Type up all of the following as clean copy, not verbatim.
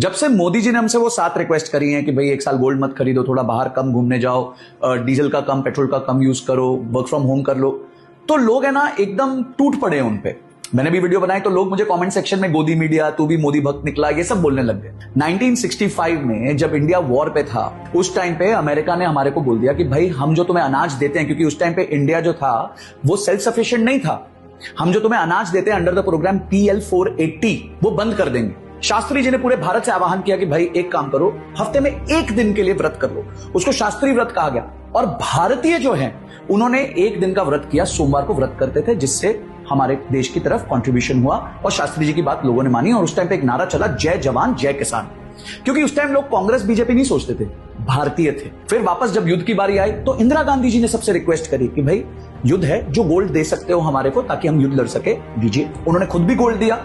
जब से मोदी जी ने हमसे वो 7 रिक्वेस्ट करी हैं कि भाई 1 साल गोल्ड मत खरीदो, थोड़ा बाहर कम घूमने जाओ, डीजल का कम, पेट्रोल का कम यूज करो, वर्क फ्रॉम होम कर लो, तो लोग है ना एकदम टूट पड़े हैं उन पे। मैंने भी वीडियो बनाई तो लोग मुझे कमेंट सेक्शन में गोदी मीडिया, तू भी मोदी भक्त निकला, ये सब बोलने लग गए। 1965 में जब इंडिया वॉर पे था, उस टाइम पे अमेरिका ने हमारे को बोल दिया कि भाई हम जो तुम्हें अनाज देते हैं, क्योंकि उस टाइम पे इंडिया जो था वो सेल्फ सफिशिएंट नहीं था, हम जो तुम्हें अनाज देते हैं अंडर द प्रोग्राम PL 480 वो बंद कर देंगे। शास्त्री जी ने पूरे भारत से आह्वान किया कि भाई एक काम करो, हफ्ते में 1 दिन के लिए व्रत कर लो, उसको शास्त्री व्रत कहा गया। और भारतीय जो हैं उन्होंने 1 दिन का व्रत किया, सोमवार को व्रत करते थे, जिससे हमारे देश की तरफ कंट्रीब्यूशन हुआ और शास्त्री जी की बात लोगों ने मानी। और उस टाइम पे एक नारा चला, जय जवान जय किसान, क्योंकि उस टाइम लोग कांग्रेस बीजेपी नहीं सोचते थे, भारतीय थे। फिर वापस जब युद्ध की बारी आई तो इंदिरा गांधी जी ने सबसे रिक्वेस्ट करी कि भाई युद्ध है, जो गोल्ड दे सकते हो हमारे को ताकि हम युद्ध लड़ सके दीजिए। उन्होंने खुद भी गोल्ड दिया।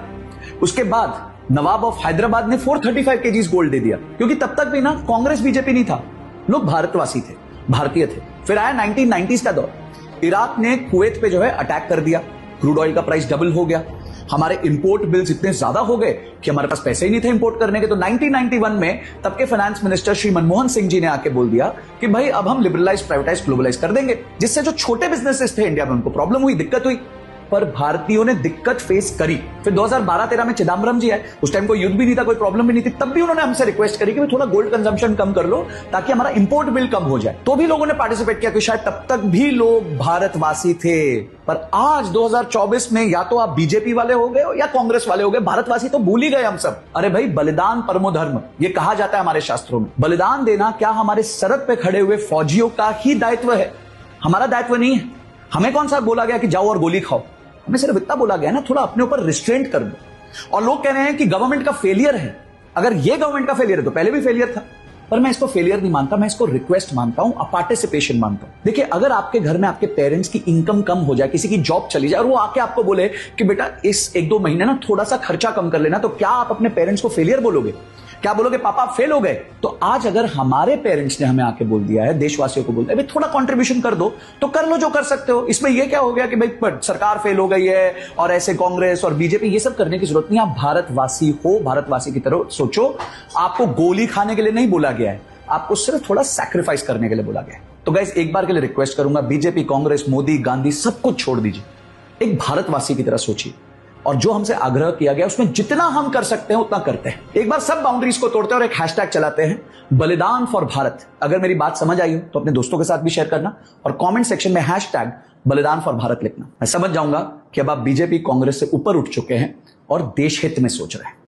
उसके बाद नवाब ऑफ हैदराबाद ने 435 kgs गोल्ड दे दिया, क्योंकि तब तक भी ना कांग्रेस बीजेपी नहीं था, लोग भारतवासी थे, भारतीय थे। फिर आया 1990s का दौर, इराक ने कुवैत पे जो है अटैक कर दिया, क्रूड ऑयल का प्राइस डबल हो गया, हमारे इंपोर्ट बिल्स इतने ज्यादा हो गए कि हमारे पास पैसे ही नहीं थे इंपोर्ट करने के। तो 1991 में तब के फाइनेंस मिनिस्टर श्री मनमोहन सिंह जी ने आके बोल दिया कि भाई अब हम लिबरलाइज, प्राइवेटाइज, ग्लोबलाइज कर देंगे, जिससे जो छोटे बिजनेसेस थे इंडिया में उनको प्रॉब्लम हुई, दिक्कत हुई। पर भारतीयों ने दिक्कत फेस करी। फिर 2012-13 में चिदम्बरम जी आए, उस टाइम कोई युद्ध भी नहीं था, कोई प्रॉब्लम भी नहीं थी, तब भी उन्होंने हमसे रिक्वेस्ट करी कि थोड़ा गोल्ड कंजम्पशन कम कर लो ताकि हमारा इंपोर्ट बिल कम हो जाए। तो भी लोगों ने पार्टिसिपेट किया, कि शायद तब तक भी लोग भारतवासी थे। पर आज 2024 में या तो आप बीजेपी वाले हो गए हो या कांग्रेस वाले हो गए, भारतवासी तो भूल ही गए हम सब। अरे भाई, बलिदान परमो धर्म, ये कहा जाता है हमारे शास्त्रों में। बलिदान देना क्या हमारे सरहद पे खड़े हुए फौजियों का ही दायित्व है? हमारा दायित्व नहीं है। हमें कौन सा बोला गया कि जाओ और गोली खाओ? हमें सिर्फ इतना बोला गया ना, थोड़ा अपने ऊपर रिस्ट्रेंट कर दो। और लोग कह रहे हैं कि गवर्नमेंट का फेलियर है। अगर ये गवर्नमेंट का फेलियर है तो पहले भी फेलियर था, पर मैं इसको फेलियर नहीं मानता, मैं इसको रिक्वेस्ट मानता हूं, पार्टिसिपेशन मानता हूं। देखिए, अगर आपके घर में आपके पेरेंट्स की इनकम कम हो जाए, किसी की जॉब चली जाए और वो आके आपको बोले कि बेटा इस 1-2 महीने ना थोड़ा सा खर्चा कम कर लेना, तो क्या आप अपने पेरेंट्स को फेलियर बोलोगे? क्या बोलोगे पापा आप फेल हो गए? तो आज अगर हमारे पेरेंट्स ने हमें आके बोल दिया है, देशवासियों को बोल दिया है, भाई थोड़ा कंट्रीब्यूशन कर दो, तो कर लो जो कर सकते हो। इसमें ये क्या हो गया कि भाई सरकार फेल हो गई है और ऐसे कांग्रेस और बीजेपी, ये सब करने की जरूरत नहीं। आप भारतवासी हो, भारतवासी की तरह सोचो। आपको गोली खाने के लिए नहीं बोला गया है, आपको सिर्फ थोड़ा सैक्रिफाइस करने के लिए बोला गया है। तो गाइस, एक बार के लिए रिक्वेस्ट करूंगा, बीजेपी, कांग्रेस, मोदी, गांधी सब कुछ छोड़ दीजिए, एक भारतवासी की तरह सोचिए। और जो हमसे आग्रह किया गया उसमें जितना हम कर सकते हैं उतना करते हैं। एक बार सब बाउंड्रीज को तोड़ते हैं और एक हैशटैग चलाते हैं, बलिदान फॉर भारत। अगर मेरी बात समझ आई हो तो अपने दोस्तों के साथ भी शेयर करना और कमेंट सेक्शन में हैशटैग बलिदान फॉर भारत लिखना। मैं समझ जाऊंगा कि अब आप बीजेपी, कांग्रेस से ऊपर उठ चुके हैं और देश हित में सोच रहे हैं।